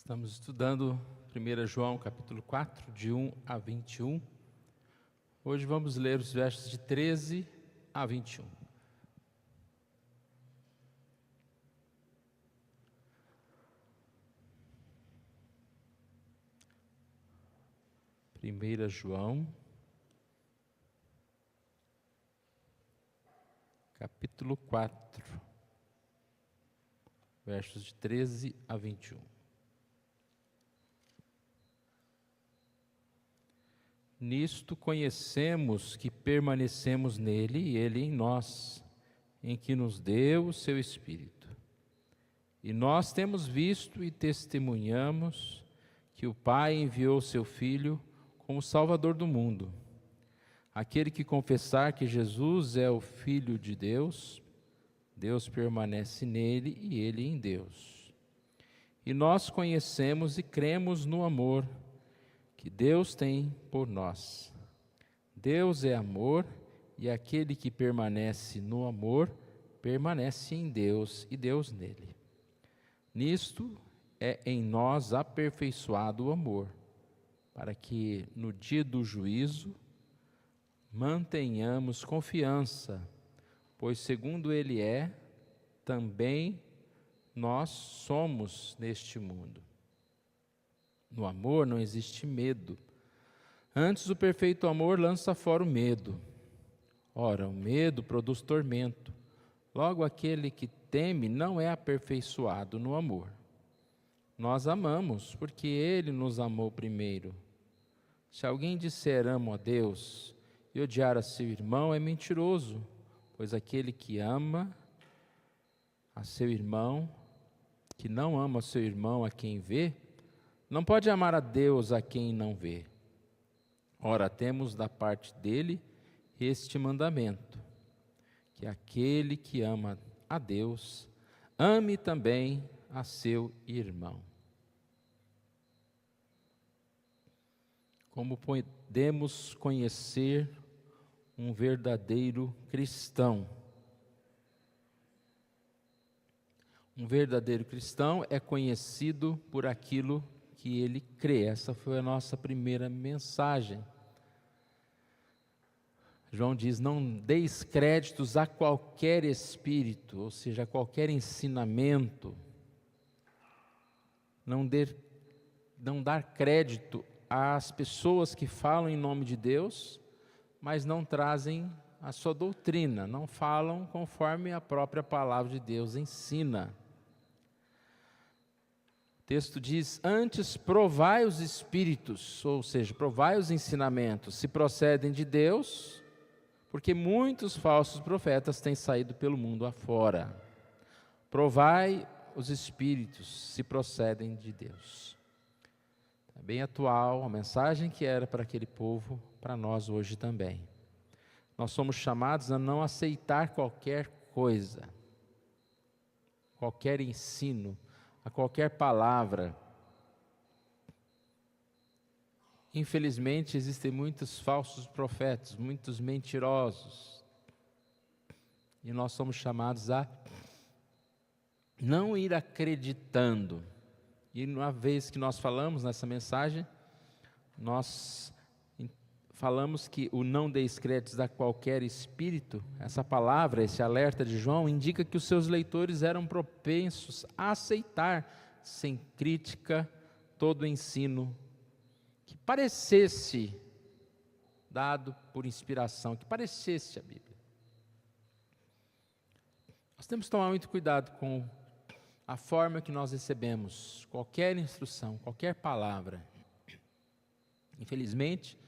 Estamos estudando 1 João capítulo 4, de 1 a 21. Hoje vamos ler os versos de 13 a 21. Primeira João, capítulo 4, versos de 13 a 21. Nisto conhecemos que permanecemos nele e ele em nós, em que nos deu o seu Espírito. E nós temos visto e testemunhamos que o Pai enviou o seu Filho como Salvador do mundo. Aquele que confessar que Jesus é o Filho de Deus, Deus permanece nele e ele em Deus. E nós conhecemos e cremos no amor que Deus tem por nós. Deus é amor, e aquele que permanece no amor, permanece em Deus e Deus nele. Nisto é em nós aperfeiçoado o amor, para que no dia do juízo mantenhamos confiança, pois segundo ele é, também nós somos neste mundo. No amor não existe medo. Antes, o perfeito amor lança fora o medo. Ora, o medo produz tormento. Logo, aquele que teme não é aperfeiçoado no amor. Nós amamos, porque ele nos amou primeiro. Se alguém disser amo a Deus e odiar a seu irmão, é mentiroso, pois aquele que ama a seu irmão, que não ama seu irmão a quem vê, não pode amar a Deus a quem não vê. Ora, temos da parte dele este mandamento, que aquele que ama a Deus, ame também a seu irmão. Como podemos conhecer um verdadeiro cristão? Um verdadeiro cristão é conhecido por aquilo que ele crê. Essa foi a nossa primeira mensagem. João diz: não deis créditos a qualquer espírito, ou seja, a qualquer ensinamento. Não dar crédito às pessoas que falam em nome de Deus, mas não trazem a sua doutrina, não falam conforme a própria palavra de Deus ensina. O texto diz: antes provai os espíritos, ou seja, provai os ensinamentos, se procedem de Deus, porque muitos falsos profetas têm saído pelo mundo afora. Provai os espíritos, se procedem de Deus. É bem atual a mensagem que era para aquele povo, para nós hoje também. Nós somos chamados a não aceitar qualquer coisa, qualquer ensino, a qualquer palavra. Infelizmente, existem muitos falsos profetas, muitos mentirosos. E nós somos chamados a não ir acreditando. E uma vez que nós falamos nessa mensagem, nós falamos que o não deis créditos a qualquer espírito, essa palavra, esse alerta de João, indica que os seus leitores eram propensos a aceitar, sem crítica, todo o ensino que parecesse dado por inspiração, que parecesse a Bíblia. Nós temos que tomar muito cuidado com a forma que nós recebemos qualquer instrução, qualquer palavra. Infelizmente,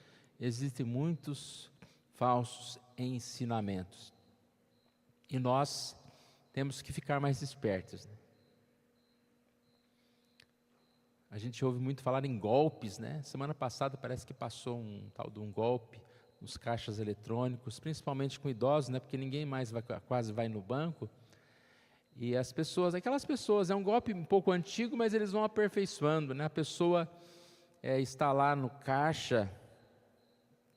existem muitos falsos ensinamentos. E nós temos que ficar mais espertos, né? A gente ouve muito falar em golpes, né? Semana passada parece que passou um tal de um golpe nos caixas eletrônicos, principalmente com idosos, né? Porque ninguém mais quase vai no banco. E as pessoas, aquelas pessoas, é um golpe um pouco antigo, mas eles vão aperfeiçoando, né? A pessoa está lá no caixa,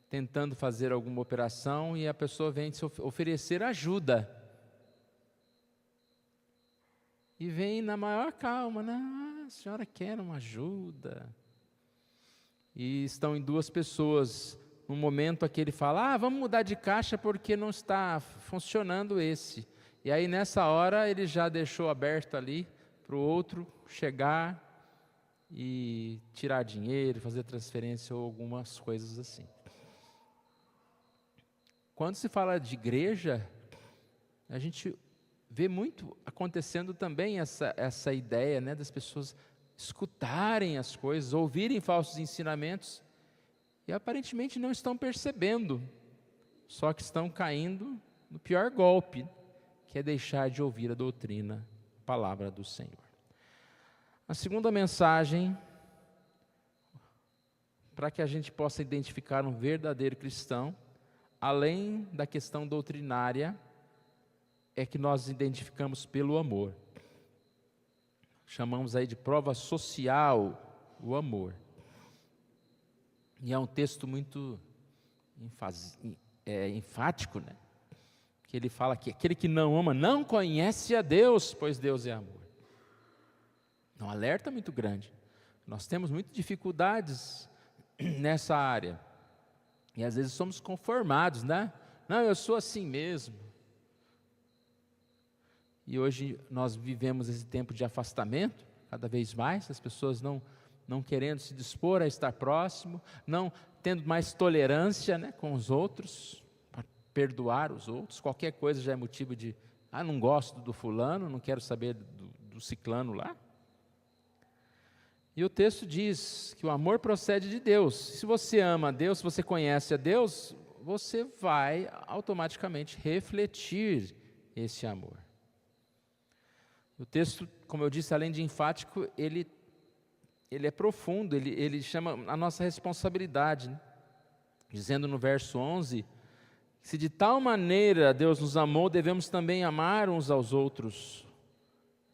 tentando fazer alguma operação, e a pessoa vem se oferecer ajuda. e vem na maior calma, né? A senhora quer uma ajuda. E estão em duas pessoas. No momento aqui ele fala, vamos mudar de caixa porque não está funcionando esse. E aí nessa hora ele já deixou aberto ali para o outro chegar e tirar dinheiro, fazer transferência ou algumas coisas assim. Quando se fala de igreja, a gente vê muito acontecendo também essa ideia, né, das pessoas escutarem as coisas, ouvirem falsos ensinamentos e aparentemente não estão percebendo, só que estão caindo no pior golpe, que é deixar de ouvir a doutrina, a palavra do Senhor. A segunda mensagem, para que a gente possa identificar um verdadeiro cristão, além da questão doutrinária, é que nós identificamos pelo amor. Chamamos aí de prova social o amor. E é um texto muito enfático, né? Que ele fala que aquele que não ama não conhece a Deus, pois Deus é amor. É um alerta muito grande. Nós temos muitas dificuldades nessa área. E às vezes somos conformados, né? Não, eu sou assim mesmo. E hoje nós vivemos esse tempo de afastamento, cada vez mais, as pessoas não querendo se dispor a estar próximo, não tendo mais tolerância, né, com os outros, para perdoar os outros. Qualquer coisa já é motivo de, não gosto do fulano, não quero saber do ciclano lá. E o texto diz que o amor procede de Deus. Se você ama a Deus, se você conhece a Deus, você vai automaticamente refletir esse amor. O texto, como eu disse, além de enfático, ele é profundo, ele chama a nossa responsabilidade, né? Dizendo no verso 11, se de tal maneira Deus nos amou, devemos também amar uns aos outros.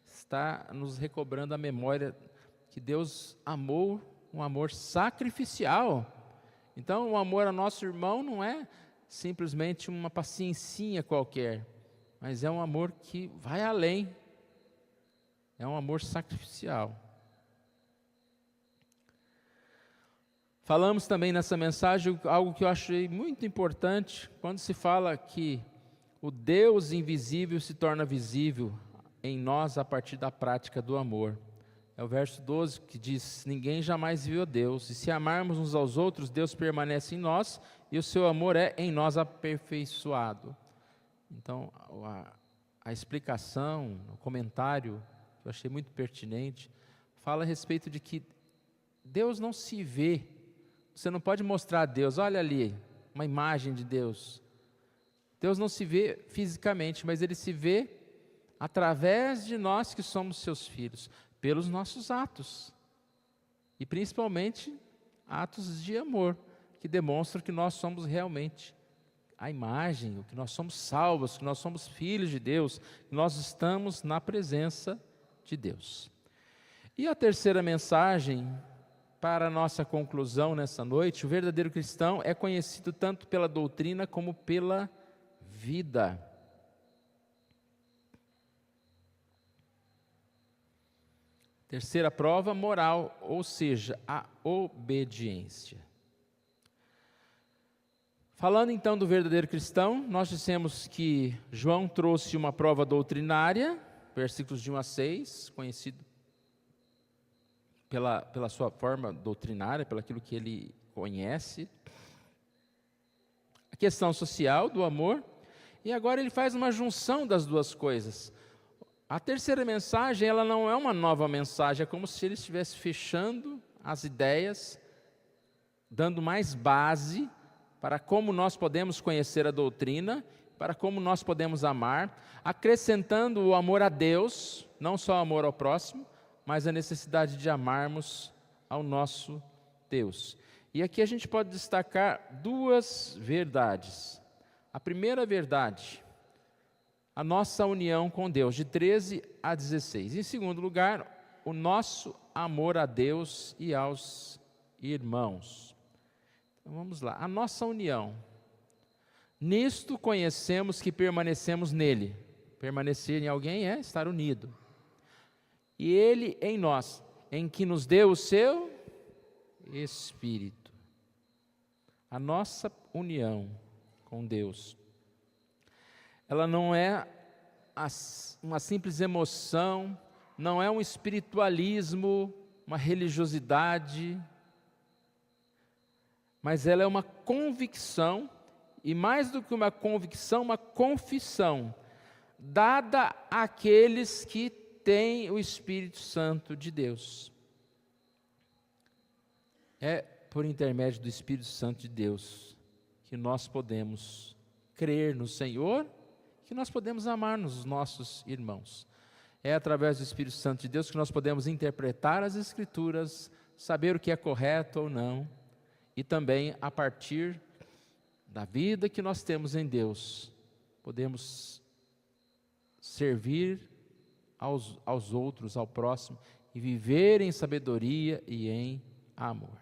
Está nos recobrando a memória que Deus amou, um amor sacrificial. Então, o amor ao nosso irmão não é simplesmente uma paciencinha qualquer, mas é um amor que vai além. É um amor sacrificial. Falamos também nessa mensagem algo que eu achei muito importante, quando se fala que o Deus invisível se torna visível em nós a partir da prática do amor. É o verso 12 que diz, ninguém jamais viu a Deus, e se amarmos uns aos outros, Deus permanece em nós, e o seu amor é em nós aperfeiçoado. Então, a explicação, o comentário, que eu achei muito pertinente, fala a respeito de que Deus não se vê, você não pode mostrar a Deus, olha ali, uma imagem de Deus. Deus não se vê fisicamente, mas Ele se vê através de nós que somos seus filhos, pelos nossos atos, e principalmente atos de amor, que demonstram que nós somos realmente a imagem, que nós somos salvos, que nós somos filhos de Deus, que nós estamos na presença de Deus. E a terceira mensagem, para a nossa conclusão nessa noite, o verdadeiro cristão é conhecido tanto pela doutrina como pela vida. Terceira prova, moral, ou seja, a obediência. Falando então do verdadeiro cristão, nós dissemos que João trouxe uma prova doutrinária, versículos de 1 a 6, conhecido pela sua forma doutrinária, pelo aquilo que ele conhece. A questão social do amor, e agora ele faz uma junção das duas coisas. A terceira mensagem, ela não é uma nova mensagem, é como se ele estivesse fechando as ideias, dando mais base para como nós podemos conhecer a doutrina, para como nós podemos amar, acrescentando o amor a Deus, não só o amor ao próximo, mas a necessidade de amarmos ao nosso Deus. E aqui a gente pode destacar duas verdades. A primeira verdade, a nossa união com Deus, de 13 a 16. Em segundo lugar, o nosso amor a Deus e aos irmãos. Então vamos lá, a nossa união. Nisto conhecemos que permanecemos nele. Permanecer em alguém é estar unido. e Ele em nós, em que nos deu o seu Espírito. A nossa união com Deus, ela não é uma simples emoção, não é um espiritualismo, uma religiosidade, mas ela é uma convicção, e mais do que uma convicção, uma confissão, dada àqueles que têm o Espírito Santo de Deus. É por intermédio do Espírito Santo de Deus que nós podemos crer no Senhor, que nós podemos amar os nossos irmãos. É através do Espírito Santo de Deus que nós podemos interpretar as Escrituras, saber o que é correto ou não, e também a partir da vida que nós temos em Deus, podemos servir aos outros, ao próximo, e viver em sabedoria e em amor.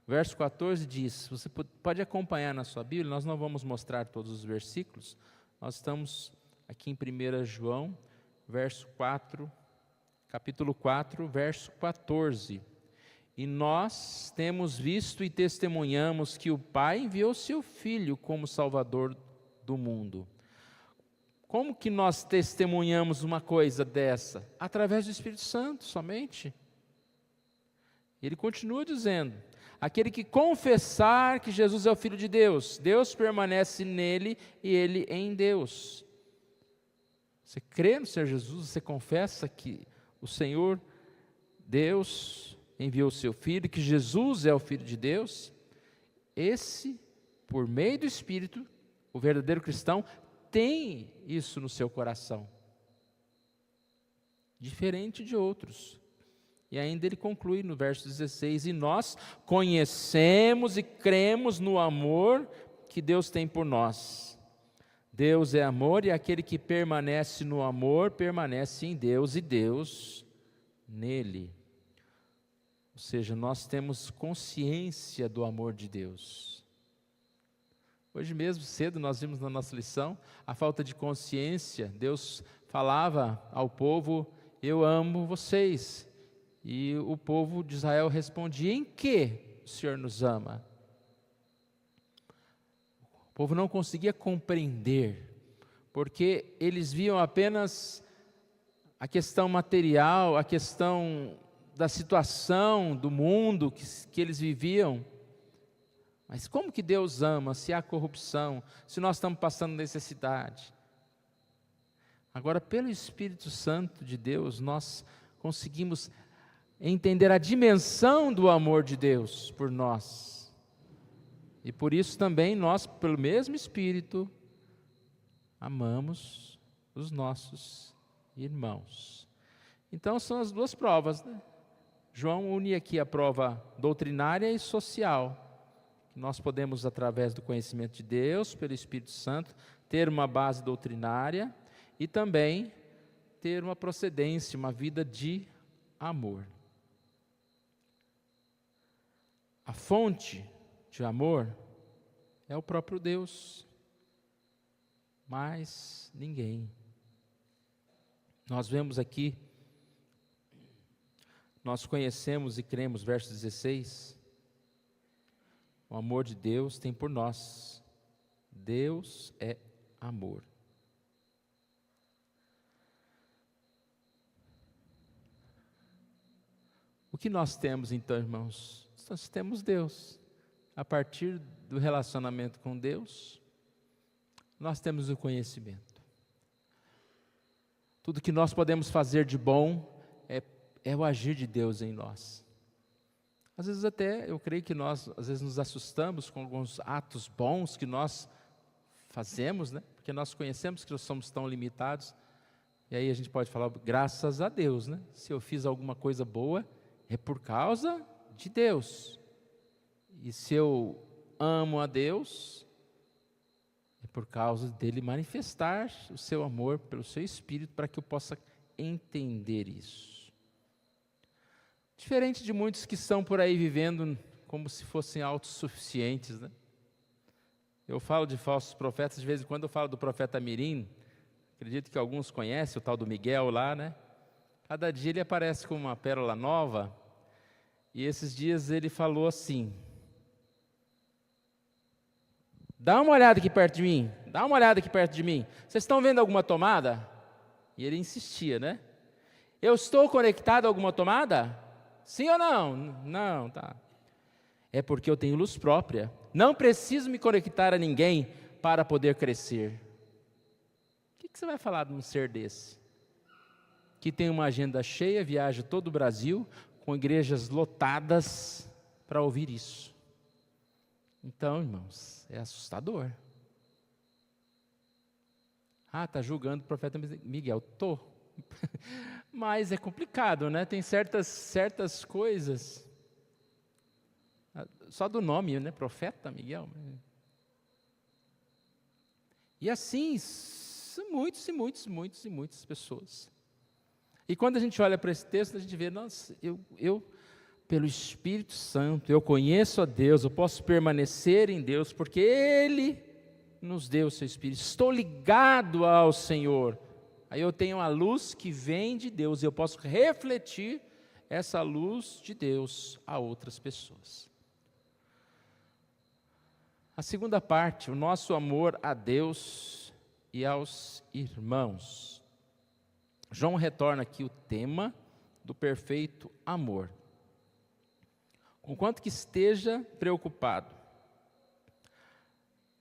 Verso 14 diz, você pode acompanhar na sua Bíblia, nós não vamos mostrar todos os versículos, nós estamos aqui em 1 João, capítulo 4, verso 14. E nós temos visto e testemunhamos que o Pai enviou seu Filho como Salvador do mundo. Como que nós testemunhamos uma coisa dessa? Através do Espírito Santo somente. Ele continua dizendo, aquele que confessar que Jesus é o Filho de Deus, Deus permanece nele e ele em Deus. Você crê no Senhor Jesus, você confessa que o Senhor, Deus, enviou o seu Filho, que Jesus é o Filho de Deus, esse, por meio do Espírito, o verdadeiro cristão, tem isso no seu coração, diferente de outros. E ainda ele conclui no verso 16, e nós conhecemos e cremos no amor que Deus tem por nós. Deus é amor, e aquele que permanece no amor, permanece em Deus, e Deus nele. Ou seja, nós temos consciência do amor de Deus. Hoje mesmo, cedo, nós vimos na nossa lição a falta de consciência. Deus falava ao povo, eu amo vocês. E o povo de Israel respondia, em que o Senhor nos ama? O povo não conseguia compreender, porque eles viam apenas a questão material, a questão da situação do mundo que eles viviam. Mas como que Deus ama se há corrupção, se nós estamos passando necessidade? Agora, pelo Espírito Santo de Deus, nós conseguimos entender a dimensão do amor de Deus por nós. E por isso também nós, pelo mesmo Espírito, amamos os nossos irmãos. Então são as duas provas, né? João une aqui a prova doutrinária e social. Nós podemos, através do conhecimento de Deus, pelo Espírito Santo, ter uma base doutrinária e também ter uma procedência, uma vida de amor. A fonte de amor é o próprio Deus, mais ninguém. Nós vemos aqui, nós conhecemos e cremos, verso 16, o amor de Deus tem por nós. Deus é amor. O que nós temos então, irmãos? Nós temos Deus. A partir do relacionamento com Deus, nós temos o conhecimento. Tudo que nós podemos fazer de bom é o agir de Deus em nós. Às vezes até, eu creio que nós, às vezes nos assustamos com alguns atos bons que nós fazemos, né? Porque nós conhecemos que nós somos tão limitados, e aí a gente pode falar, graças a Deus, né? Se eu fiz alguma coisa boa, é por causa de Deus. E se eu amo a Deus, é por causa dele manifestar o seu amor pelo seu Espírito, para que eu possa entender isso. Diferente de muitos que estão por aí vivendo como se fossem autossuficientes, né? Eu falo de falsos profetas, de vez em quando eu falo do profeta Mirim, acredito que alguns conhecem o tal do Miguel lá, né? Cada dia ele aparece com uma pérola nova, e esses dias ele falou assim: dá uma olhada aqui perto de mim, dá uma olhada aqui perto de mim. Vocês estão vendo alguma tomada? E ele insistia, né? Eu estou conectado a alguma tomada? Sim ou não? Não, tá. É porque eu tenho luz própria. Não preciso me conectar a ninguém para poder crescer. O que você vai falar de um ser desse? Que tem uma agenda cheia, viaja todo o Brasil, com igrejas lotadas para ouvir isso. Então, irmãos, é assustador. Está julgando o profeta Miguel. Estou. Mas é complicado, né? Tem certas coisas. Só do nome, né? Profeta Miguel. E assim, são muitas pessoas. E quando a gente olha para esse texto, a gente vê, nossa, eu pelo Espírito Santo, eu conheço a Deus, eu posso permanecer em Deus, porque Ele nos deu o seu Espírito. Estou ligado ao Senhor. Aí eu tenho a luz que vem de Deus, e eu posso refletir essa luz de Deus a outras pessoas. A segunda parte, o nosso amor a Deus e aos irmãos. João retorna aqui o tema do perfeito amor. Conquanto que esteja preocupado,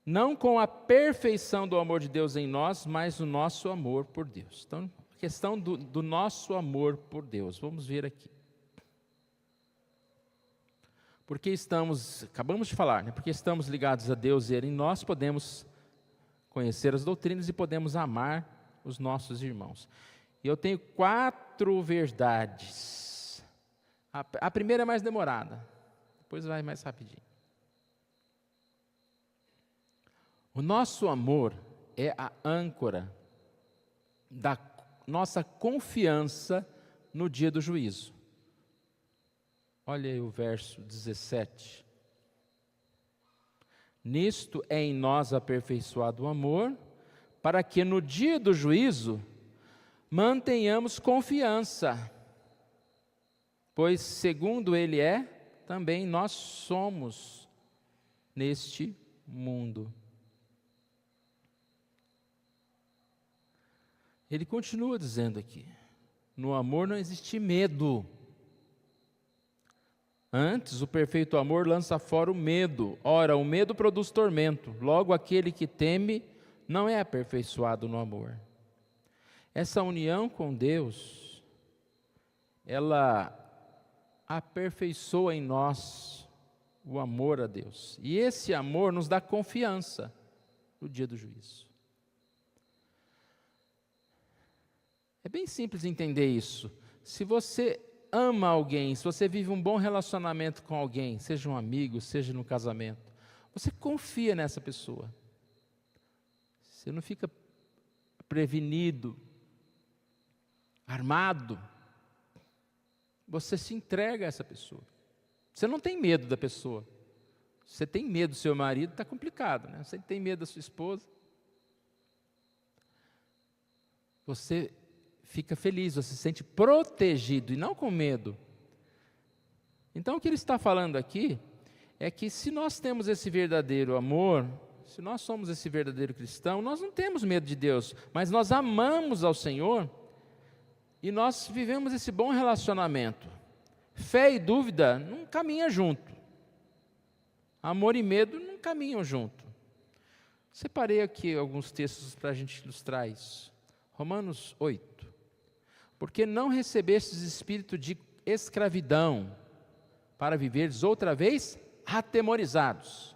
não com a perfeição do amor de Deus em nós, mas o nosso amor por Deus. Então, a questão do nosso amor por Deus, vamos ver aqui. Porque acabamos de falar, né? Porque estamos ligados a Deus e Ele em nós, podemos conhecer as doutrinas e podemos amar os nossos irmãos. E eu tenho 4 verdades. A primeira é mais demorada, depois vai mais rapidinho. O nosso amor é a âncora da nossa confiança no dia do juízo. Olha aí o verso 17. Nisto é em nós aperfeiçoado o amor, para que no dia do juízo mantenhamos confiança, pois segundo Ele é, também nós somos neste mundo. Ele continua dizendo aqui, no amor não existe medo. Antes, o perfeito amor lança fora o medo. Ora, o medo produz tormento. Logo, aquele que teme não é aperfeiçoado no amor. Essa união com Deus, ela aperfeiçoa em nós o amor a Deus. E esse amor nos dá confiança no dia do juízo. É bem simples entender isso. Se você ama alguém, se você vive um bom relacionamento com alguém, seja um amigo, seja no casamento, você confia nessa pessoa. Você não fica prevenido, armado. Você se entrega a essa pessoa. Você não tem medo da pessoa. Se você tem medo do seu marido, está complicado, né? Você tem medo da sua esposa. Você fica feliz, você se sente protegido e não com medo. Então o que ele está falando aqui é que se nós temos esse verdadeiro amor, se nós somos esse verdadeiro cristão, nós não temos medo de Deus, mas nós amamos ao Senhor e nós vivemos esse bom relacionamento. Fé e dúvida não caminham junto. Amor e medo não caminham junto. Separei aqui alguns textos para a gente ilustrar isso. Romanos 8. Porque não recebestes espírito de escravidão, para viveres outra vez atemorizados.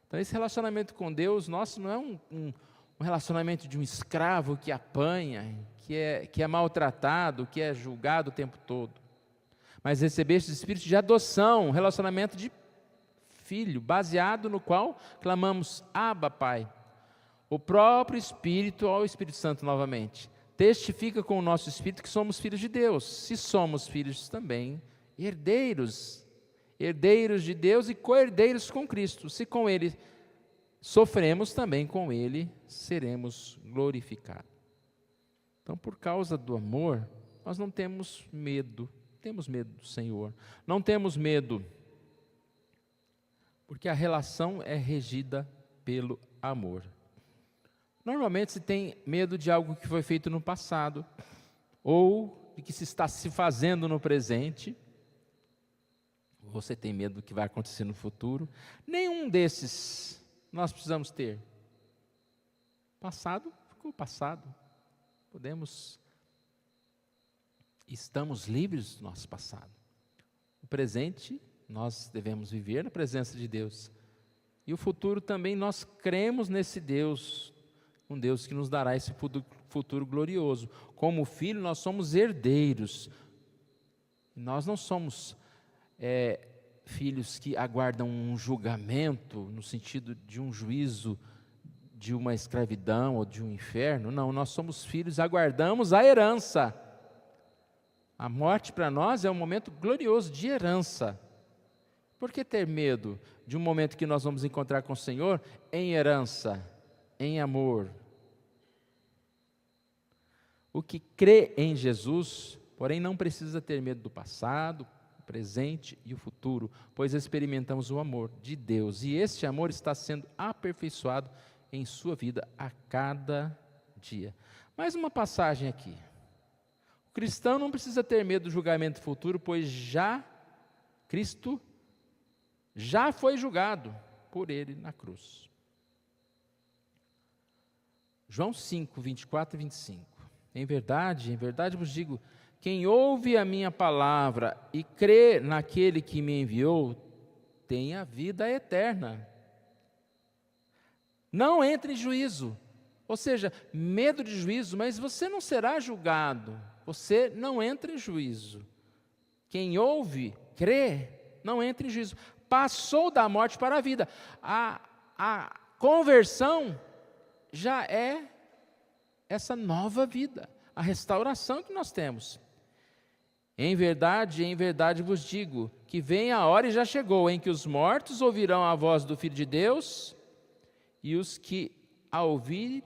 Então esse relacionamento com Deus nosso não é um relacionamento de um escravo que apanha, que é maltratado, que é julgado o tempo todo. Mas recebestes espírito de adoção, um relacionamento de filho, baseado no qual clamamos, Abba, Pai. O próprio Espírito, ao Espírito Santo novamente, testifica com o nosso Espírito que somos filhos de Deus. Se somos filhos também, herdeiros de Deus e co-herdeiros com Cristo. Se com Ele sofremos, também com Ele seremos glorificados. Então, por causa do amor, nós não temos medo. Temos medo do Senhor. Não temos medo, porque a relação é regida pelo amor. Normalmente se tem medo de algo que foi feito no passado, ou de que se está se fazendo no presente. Você tem medo do que vai acontecer no futuro. Nenhum desses nós precisamos ter. Passado, ficou passado. Estamos livres do nosso passado. O presente, nós devemos viver na presença de Deus. E o futuro também, nós cremos nesse Deus, um Deus que nos dará esse futuro glorioso. Como filho, nós somos herdeiros. Nós não somos filhos que aguardam um julgamento, no sentido de um juízo, de uma escravidão ou de um inferno. Não, nós somos filhos, aguardamos a herança. A morte para nós é um momento glorioso de herança. Por que ter medo de um momento que nós vamos encontrar com o Senhor em herança, em amor? O que crê em Jesus, porém, não precisa ter medo do passado, o presente e o futuro, pois experimentamos o amor de Deus, e este amor está sendo aperfeiçoado em sua vida a cada dia. Mais uma passagem aqui. O cristão não precisa ter medo do julgamento futuro, pois Cristo já foi julgado por ele na cruz. João 5, 24 e 25. Em verdade vos digo, quem ouve a minha palavra e crê naquele que me enviou, tem a vida eterna. Não entre em juízo, ou seja, medo de juízo, mas você não será julgado, você não entra em juízo. Quem ouve, crê, não entra em juízo. Passou da morte para a vida. A conversão já é essa nova vida, a restauração que nós temos. Em verdade vos digo, que vem a hora e já chegou, em que os mortos ouvirão a voz do Filho de Deus, e os que a ouvirem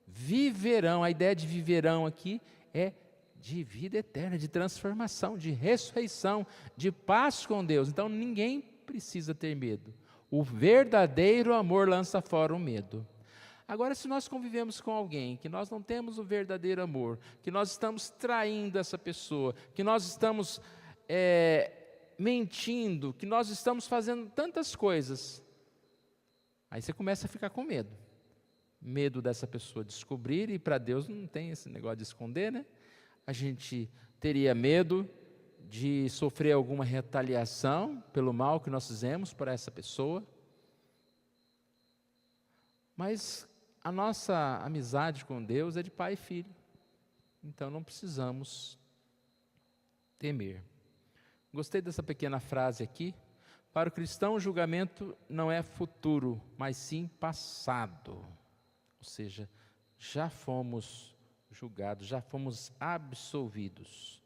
viverão. A ideia de viverão aqui é de vida eterna, de transformação, de ressurreição, de paz com Deus. Então ninguém precisa ter medo. O verdadeiro amor lança fora o medo. Agora, se nós convivemos com alguém que nós não temos o verdadeiro amor, que nós estamos traindo essa pessoa, que nós estamos mentindo, que nós estamos fazendo tantas coisas, aí você começa a ficar com medo. Medo dessa pessoa descobrir, e para Deus não tem esse negócio de esconder, né? A gente teria medo de sofrer alguma retaliação pelo mal que nós fizemos para essa pessoa. Mas a nossa amizade com Deus é de pai e filho. Então não precisamos temer. Gostei dessa pequena frase aqui. Para o cristão, o julgamento não é futuro, mas sim passado. Ou seja, já fomos julgados, já fomos absolvidos.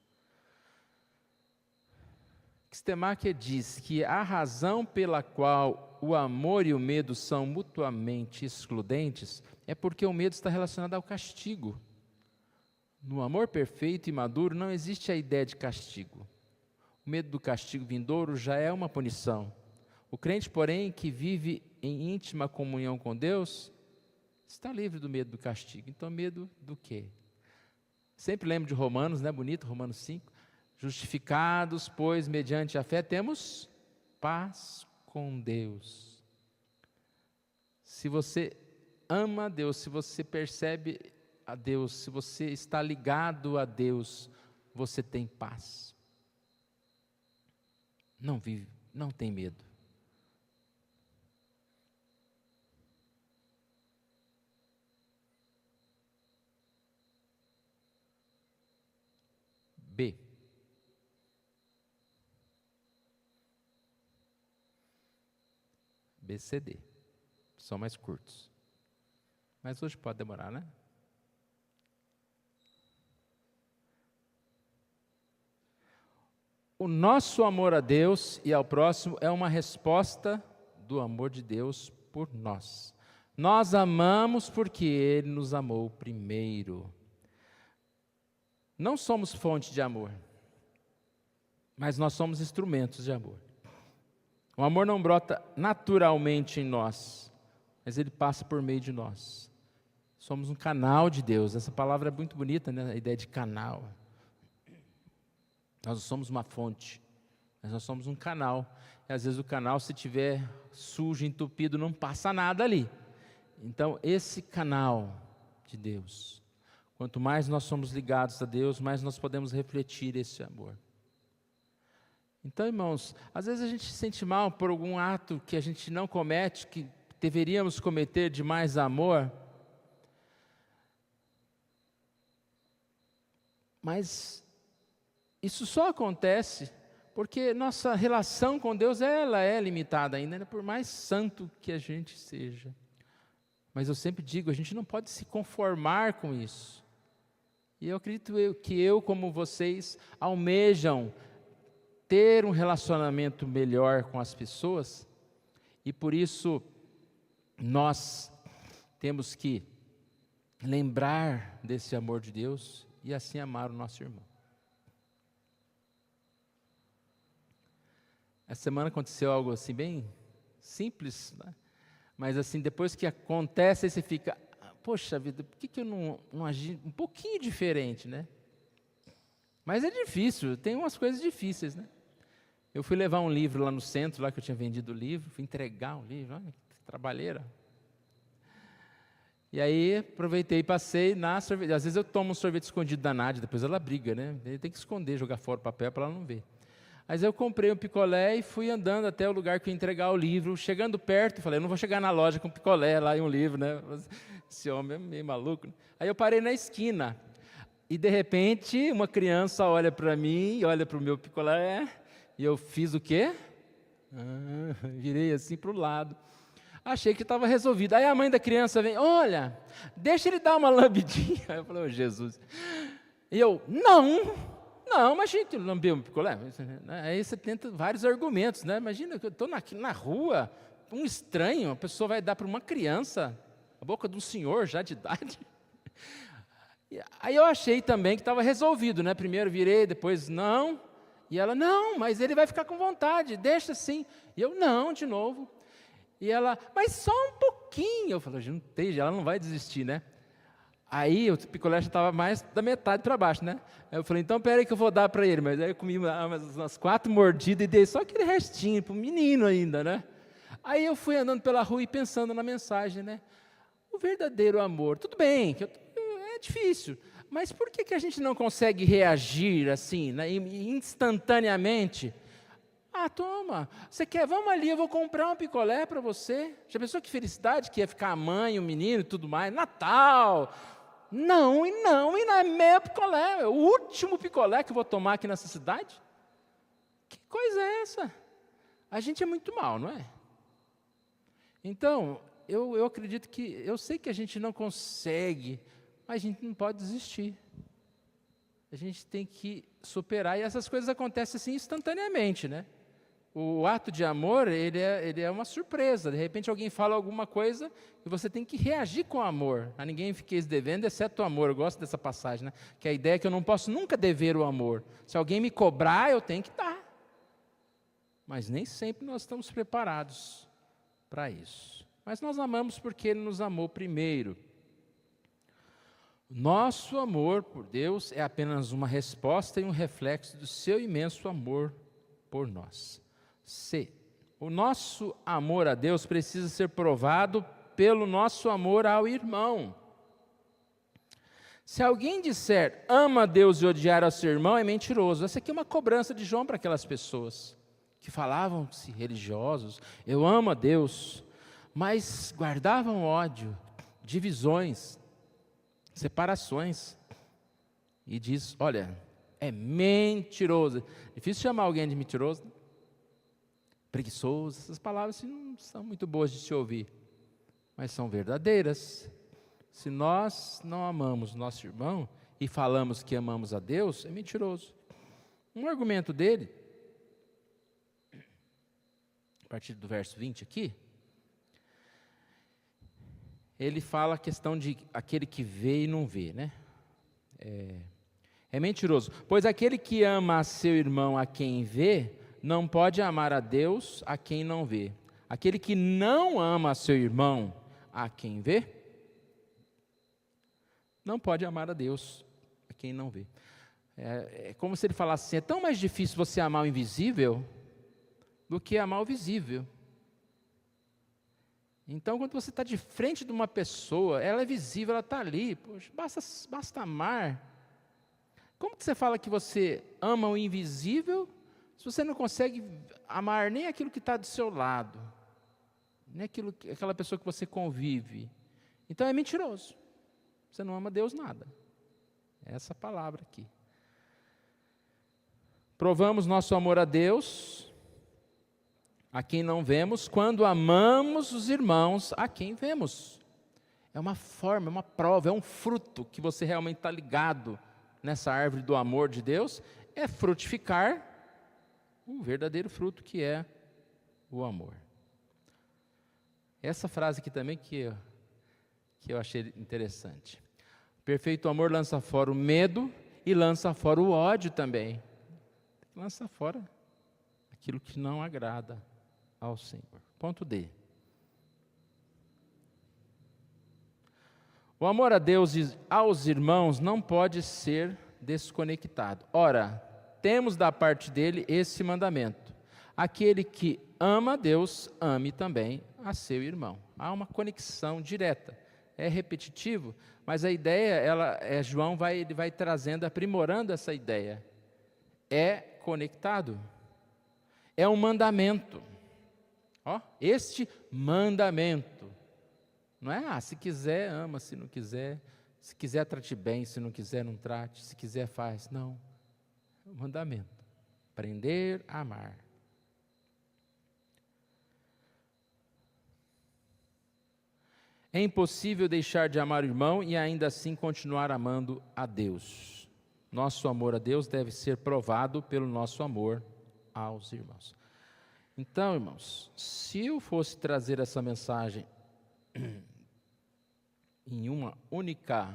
Kistemaker diz que a razão pela qual o amor e o medo são mutuamente excludentes é porque o medo está relacionado ao castigo. No amor perfeito e maduro não existe a ideia de castigo. O medo do castigo vindouro já é uma punição. O crente, porém, que vive em íntima comunhão com Deus, está livre do medo do castigo. Então, medo do quê? Sempre lembro de Romanos, né? Bonito, Romanos 5. Justificados, pois, mediante a fé, temos paz com Deus. Se você ama a Deus, se você percebe a Deus, se você está ligado a Deus, você tem paz. Não tem medo. B. BCD. São mais curtos. Mas hoje pode demorar, né? O nosso amor a Deus e ao próximo é uma resposta do amor de Deus por nós. Nós amamos porque Ele nos amou primeiro. não somos fonte de amor, mas nós somos instrumentos de amor. O amor não brota naturalmente em nós, mas ele passa por meio de nós. Somos um canal de Deus. Essa palavra é muito bonita, né? A ideia de canal. Nós não somos uma fonte, mas nós somos um canal. E às vezes o canal, se estiver sujo, entupido, não passa nada ali. Então, esse canal de Deus, quanto mais nós somos ligados a Deus, mais nós podemos refletir esse amor. Então, irmãos, às vezes a gente se sente mal por algum ato que a gente não comete, que deveríamos cometer de mais amor. Mas isso só acontece porque nossa relação com Deus, ela é limitada ainda, né? Por mais santo que a gente seja. Mas eu sempre digo, a gente não pode se conformar com isso. E eu acredito que como vocês, almejam ter um relacionamento melhor com as pessoas, e por isso nós temos que lembrar desse amor de Deus e assim amar o nosso irmão. Essa semana aconteceu algo assim bem simples, né? Mas assim, depois que acontece, aí você fica, poxa vida, por que eu não agi um pouquinho diferente, né? Mas é difícil, tem umas coisas difíceis, né? Eu fui levar um livro lá no centro, lá que eu tinha vendido o livro, fui entregar um livro, olha que trabalheira. E aí, aproveitei e passei na sorvete. Às vezes eu tomo um sorvete escondido da Nádia, depois ela briga, né? Tem que esconder, jogar fora o papel para ela não ver. Mas eu comprei um picolé e fui andando até o lugar que eu ia entregar o livro. Chegando perto, falei, eu não vou chegar na loja com um picolé lá e um livro, né? Esse homem é meio maluco, né? Aí eu parei na esquina. E de repente, uma criança olha para mim, olha para o meu picolé, e eu fiz o quê? Virei assim para o lado. Achei que estava resolvido. Aí a mãe da criança vem, olha, deixa ele dar uma lambidinha. Aí eu falei, oh, Jesus. E eu, não, mas a gente lambeu um picolé. Aí você tenta vários argumentos, né? Imagina que eu estou na rua, um estranho, a pessoa vai dar para uma criança, a boca de um senhor já de idade. Aí eu achei também que estava resolvido, né? Primeiro virei, depois não. E ela, não, mas ele vai ficar com vontade, deixa assim. E eu, não, de novo. E ela, mas só um pouquinho. Eu falei, juntei, ela não vai desistir, né? Aí o picolé já estava mais da metade para baixo, né? Aí eu falei, então peraí que eu vou dar para ele. Mas aí eu comi umas 4 mordidas e dei só aquele restinho para o menino ainda, né? Aí eu fui andando pela rua e pensando na mensagem, né? O verdadeiro amor, tudo bem, é difícil, mas por que a gente não consegue reagir assim, né, instantaneamente? Ah, toma, você quer, vamos ali, eu vou comprar um picolé para você. Já pensou que felicidade que ia ficar a mãe, o menino e tudo mais, Natal. Não, e não é meio picolé, é o último picolé que eu vou tomar aqui nessa cidade. Que coisa é essa? A gente é muito mal, não é? Então, eu acredito que, eu sei que a gente não consegue, mas a gente não pode desistir. A gente tem que superar, e essas coisas acontecem assim instantaneamente, né? O ato de amor, ele é uma surpresa. De repente alguém fala alguma coisa e você tem que reagir com amor. A ninguém fiqueis devendo, exceto o amor. Eu gosto dessa passagem, né? Que a ideia é que eu não posso nunca dever o amor. Se alguém me cobrar, eu tenho que dar. Mas nem sempre nós estamos preparados para isso. Mas nós amamos porque Ele nos amou primeiro. Nosso amor por Deus é apenas uma resposta e um reflexo do seu imenso amor por nós. C. O nosso amor a Deus precisa ser provado pelo nosso amor ao irmão. Se alguém disser, ama a Deus e odiar ao seu irmão, é mentiroso. Essa aqui é uma cobrança de João para aquelas pessoas que falavam-se religiosos, eu amo a Deus, mas guardavam ódio, divisões, separações. E diz, olha, é mentiroso. Difícil chamar alguém de mentiroso, né? Preguiçoso, essas palavras assim, não são muito boas de se ouvir, mas são verdadeiras. Se nós não amamos nosso irmão e falamos que amamos a Deus, é mentiroso. Um argumento dele, a partir do verso 20 aqui, ele fala a questão de aquele que vê e não vê, né? É mentiroso. Pois aquele que ama a seu irmão a quem vê, não pode amar a Deus a quem não vê. Aquele que não ama a seu irmão a quem vê, não pode amar a Deus a quem não vê. É como se ele falasse assim, é tão mais difícil você amar o invisível do que amar o visível. Então, quando você está de frente de uma pessoa, ela é visível, ela está ali, poxa, basta amar. Como que você fala que você ama o invisível, se você não consegue amar nem aquilo que está do seu lado, nem aquela pessoa que você convive? Então é mentiroso. Você não ama Deus nada. É essa palavra aqui. Provamos nosso amor a Deus, a quem não vemos, quando amamos os irmãos a quem vemos. É uma forma, é uma prova, é um fruto que você realmente está ligado nessa árvore do amor de Deus, é frutificar o verdadeiro fruto que é o amor. Essa frase aqui também que eu achei interessante. Perfeito amor lança fora o medo e lança fora o ódio também. Lança fora aquilo que não agrada ao Senhor. Ponto D. O amor a Deus e aos irmãos não pode ser desconectado. Ora, temos da parte dele esse mandamento: aquele que ama a Deus, ame também a seu irmão. Há uma conexão direta. É repetitivo, mas a ideia, João vai trazendo, aprimorando essa ideia. É conectado. É um mandamento. Este mandamento. Não é, se quiser, ama, se não quiser. Se quiser, trate bem, se não quiser, não trate. Se quiser, faz. Não. É um mandamento. Aprender a amar. É impossível deixar de amar o irmão e ainda assim continuar amando a Deus. Nosso amor a Deus deve ser provado pelo nosso amor aos irmãos. Então, irmãos, se eu fosse trazer essa mensagem em uma única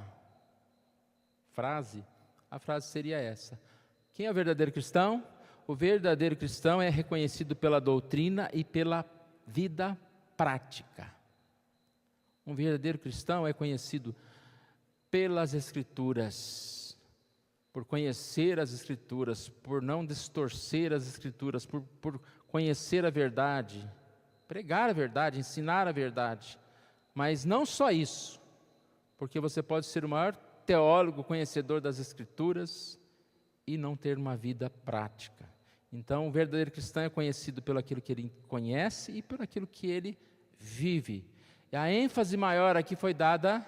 frase, a frase seria essa: quem é o verdadeiro cristão? O verdadeiro cristão é reconhecido pela doutrina e pela vida prática. Um verdadeiro cristão é conhecido pelas Escrituras, por conhecer as Escrituras, por não distorcer as Escrituras, por conhecer a verdade, pregar a verdade, ensinar a verdade. Mas não só isso, porque você pode ser o maior teólogo, conhecedor das Escrituras e não ter uma vida prática. Então, o verdadeiro cristão é conhecido pelo aquilo que ele conhece e por aquilo que ele vive. E a ênfase maior aqui foi dada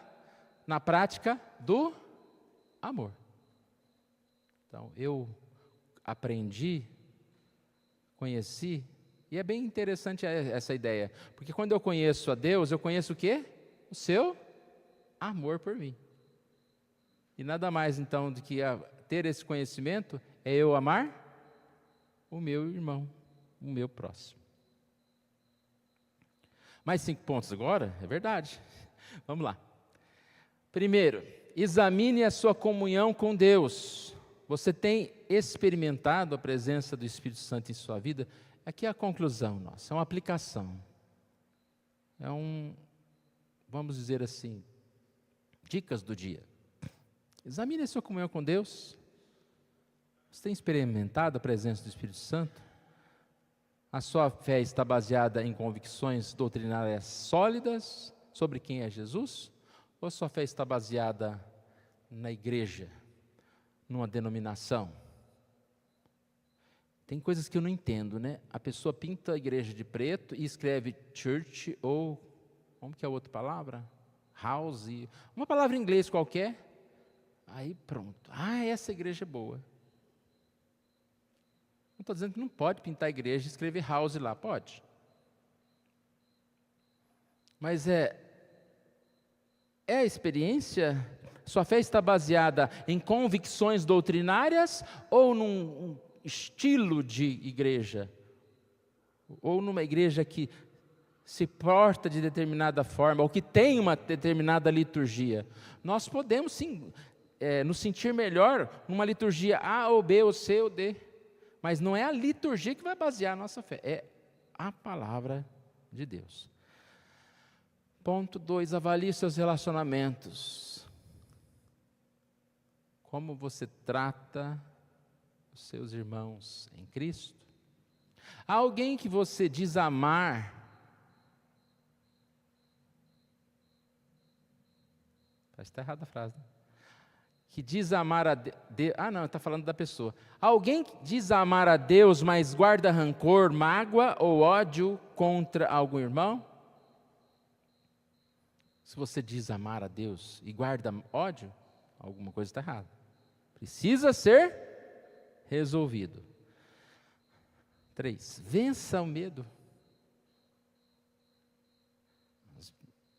na prática do amor. Então, eu aprendi, conheci, e é bem interessante essa ideia, porque quando eu conheço a Deus, eu conheço o quê? O seu amor por mim. E nada mais então do que ter esse conhecimento é eu amar o meu irmão, o meu próximo. Mais 5 pontos agora? É verdade. Vamos lá. Primeiro, examine a sua comunhão com Deus. Você tem experimentado a presença do Espírito Santo em sua vida? Aqui é a conclusão nossa, é uma aplicação. Vamos dizer assim, dicas do dia. Examine a sua comunhão com Deus. Você tem experimentado a presença do Espírito Santo? A sua fé está baseada em convicções doutrinárias sólidas sobre quem é Jesus? Ou a sua fé está baseada na igreja, numa denominação? Tem coisas que eu não entendo, né? A pessoa pinta a igreja de preto e escreve church ou, como que é a outra palavra? House, uma palavra em inglês qualquer. Aí pronto, essa igreja é boa. Não estou dizendo que não pode pintar a igreja e escrever house lá, pode. Mas é a experiência, sua fé está baseada em convicções doutrinárias ou num estilo de igreja? Ou numa igreja que se porta de determinada forma, ou que tem uma determinada liturgia? Nós podemos sim nos sentir melhor numa liturgia A ou B ou C ou D. Mas não é a liturgia que vai basear a nossa fé, é a palavra de Deus. Ponto 2, avalie seus relacionamentos. Como você trata os seus irmãos em Cristo? Há alguém que você diz amar, está errada a frase, né? Que diz amar a Deus, não, está falando da pessoa. Alguém que diz amar a Deus, mas guarda rancor, mágoa ou ódio contra algum irmão? Se você diz amar a Deus e guarda ódio, alguma coisa está errada. Precisa ser resolvido. 3, vença o medo.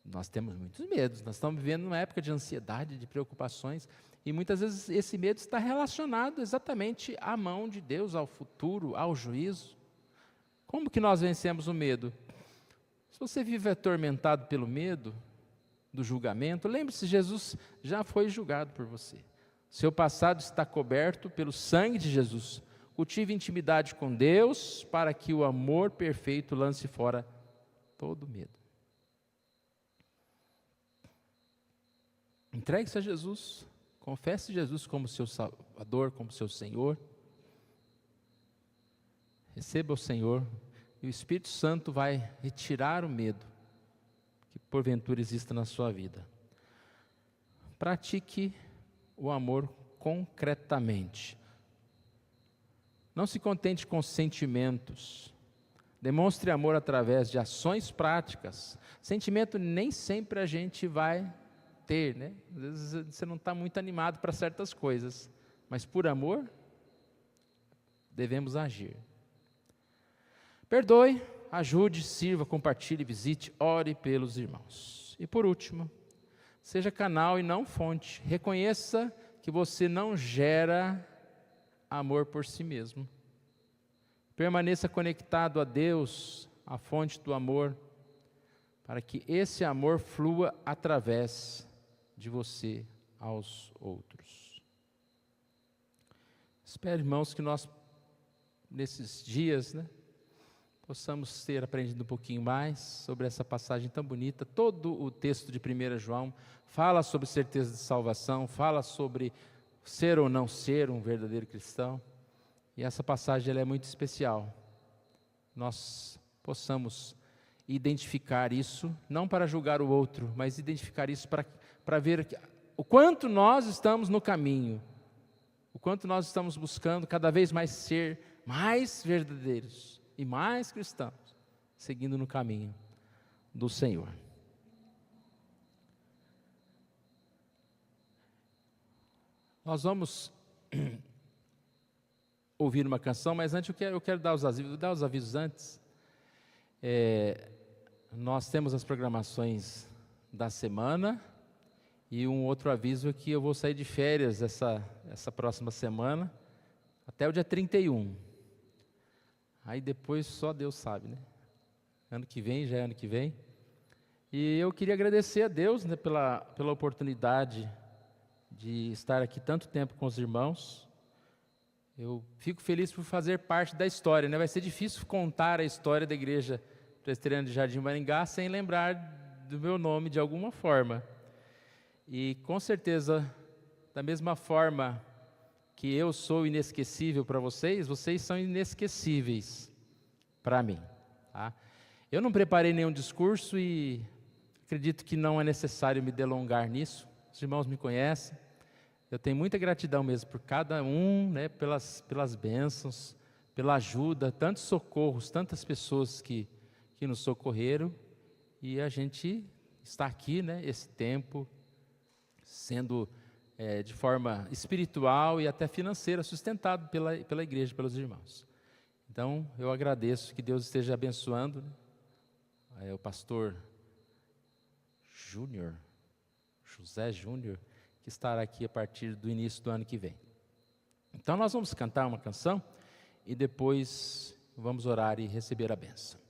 Nós temos muitos medos, nós estamos vivendo uma época de ansiedade, de preocupações, e muitas vezes esse medo está relacionado exatamente à mão de Deus, ao futuro, ao juízo. Como que nós vencemos o medo? Se você vive atormentado pelo medo do julgamento, lembre-se, Jesus já foi julgado por você. Seu passado está coberto pelo sangue de Jesus. Cultive intimidade com Deus para que o amor perfeito lance fora todo medo. Entregue-se a Jesus, confesse Jesus como seu Salvador, como seu Senhor. Receba o Senhor e o Espírito Santo vai retirar o medo que porventura exista na sua vida. Pratique o amor concretamente. Não se contente com sentimentos. Demonstre amor através de ações práticas. Sentimento nem sempre a gente vai ter, né? Às vezes você não está muito animado para certas coisas, mas por amor, devemos agir. Perdoe, ajude, sirva, compartilhe, visite, ore pelos irmãos. E por último, seja canal e não fonte. Reconheça que você não gera amor por si mesmo. Permaneça conectado a Deus, a fonte do amor, para que esse amor flua através de você aos outros. Espero, irmãos, que nós, nesses dias, possamos ter aprendido um pouquinho mais sobre essa passagem tão bonita. Todo o texto de 1 João fala sobre certeza de salvação, fala sobre ser ou não ser um verdadeiro cristão. E essa passagem ela é muito especial. Nós possamos identificar isso, não para julgar o outro, mas identificar isso para ver o quanto nós estamos no caminho, o quanto nós estamos buscando cada vez mais ser mais verdadeiros e mais cristãos, seguindo no caminho do Senhor. Nós vamos ouvir uma canção, mas antes eu quero dar os avisos antes. Nós temos as programações da semana e um outro aviso é que eu vou sair de férias essa próxima semana, até o dia 31. Aí depois só Deus sabe, né? Ano que vem, já é ano que vem. E eu queria agradecer a Deus, pela oportunidade de estar aqui tanto tempo com os irmãos. Eu fico feliz por fazer parte da história, né? Vai ser difícil contar a história da Igreja Presbiteriana de Jardim Maringá sem lembrar do meu nome de alguma forma. E com certeza, da mesma forma que eu sou inesquecível para vocês, vocês são inesquecíveis para mim. Tá? Eu não preparei nenhum discurso e acredito que não é necessário me delongar nisso. Os irmãos me conhecem. Eu tenho muita gratidão mesmo por cada um, pelas bênçãos, pela ajuda, tantos socorros, tantas pessoas que nos socorreram. E a gente está aqui, esse tempo, sendo de forma espiritual e até financeira, sustentado pela igreja, pelos irmãos. Então, eu agradeço, que Deus esteja abençoando o pastor José Júnior, que estará aqui a partir do início do ano que vem. Então, nós vamos cantar uma canção e depois vamos orar e receber a bênção.